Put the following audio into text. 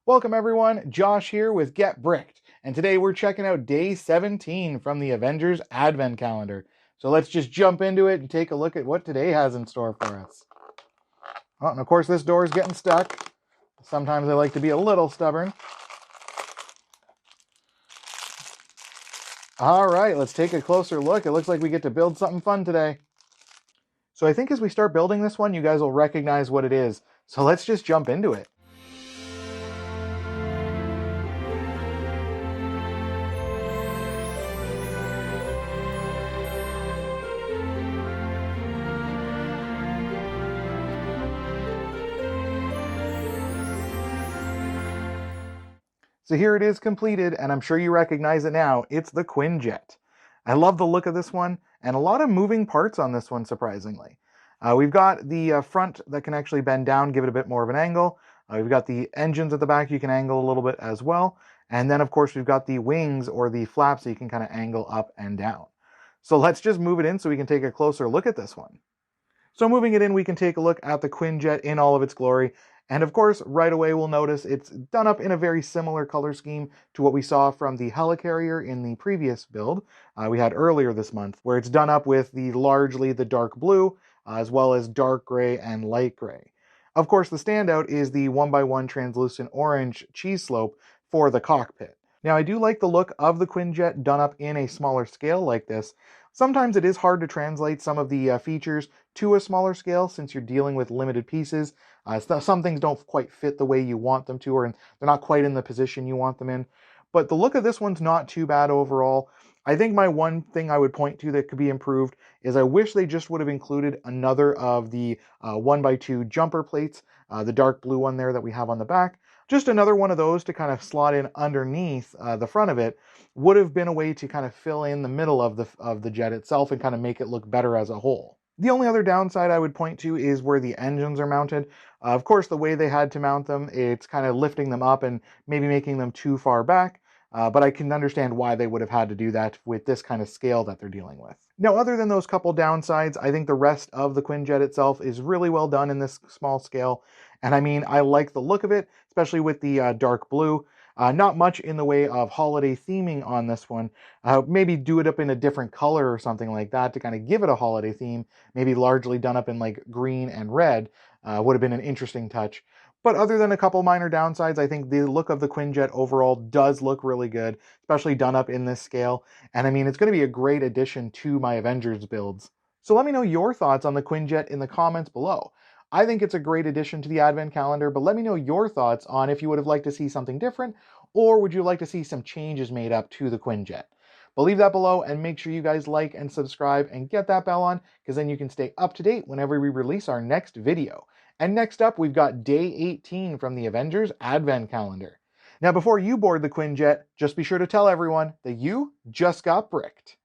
Welcome everyone, Josh here with Get Bricked, and today we're checking out day 17 from the Avengers Advent Calendar. So let's just jump into it and take a look at what today has in store for us. Oh, and of course this door is getting stuck. Sometimes I like to be a little stubborn. All right, let's take a closer look. It looks like we get to build something fun today. So I think as we start building this one, you guys will recognize what it is. So let's just jump into it. So here it is completed, and I'm sure you recognize it now. It's the Quinjet. I love the look of this one, and a lot of moving parts on this one, surprisingly. We've got the front that can actually bend down, give it a bit more of an angle. We've got the engines at the back you can angle a little bit as well. And then, of course, we've got the wings or the flaps that you can kind of angle up and down. So let's just move it in so we can take a closer look at this one. So moving it in, we can take a look at the Quinjet in all of its glory. And of course, right away we'll notice it's done up in a very similar color scheme to what we saw from the helicarrier in the previous build we had earlier this month, where it's done up with largely the dark blue, as well as dark gray and light gray. Of course, the standout is the 1x1 translucent orange cheese slope for the cockpit. Now, I do like the look of the Quinjet done up in a smaller scale like this. Sometimes it is hard to translate some of the features to a smaller scale since you're dealing with limited pieces. Some things don't quite fit the way you want them to, or they're not quite in the position you want them in. But the look of this one's not too bad overall. I think my one thing I would point to that could be improved is I wish they just would have included another of the 1x2 jumper plates, the dark blue one there that we have on the back. Just another one of those to kind of slot in underneath the front of it would have been a way to kind of fill in the middle of the jet itself and kind of make it look better as a whole. The only other downside I would point to is where the engines are mounted. Of course, the way they had to mount them, it's kind of lifting them up and maybe making them too far back. But I can understand why they would have had to do that with this kind of scale that they're dealing with. Now, other than those couple downsides, I think the rest of the Quinjet itself is really well done in this small scale. And I mean, I like the look of it, especially with the dark blue. Not much in the way of holiday theming on this one. Maybe do it up in a different color or something like that to kind of give it a holiday theme. Maybe largely done up in like green and red would have been an interesting touch. But other than a couple minor downsides, I think the look of the Quinjet overall does look really good, especially done up in this scale. And I mean, it's going to be a great addition to my Avengers builds. So let me know your thoughts on the Quinjet in the comments below. I think it's a great addition to the Advent Calendar, but let me know your thoughts on if you would have liked to see something different, or would you like to see some changes made up to the Quinjet? But leave that below and make sure you guys like and subscribe and get that bell on, because then you can stay up to date whenever we release our next video. And next up, we've got day 18 from the Avengers Advent Calendar. Now, before you board the Quinjet, just be sure to tell everyone that you just got bricked.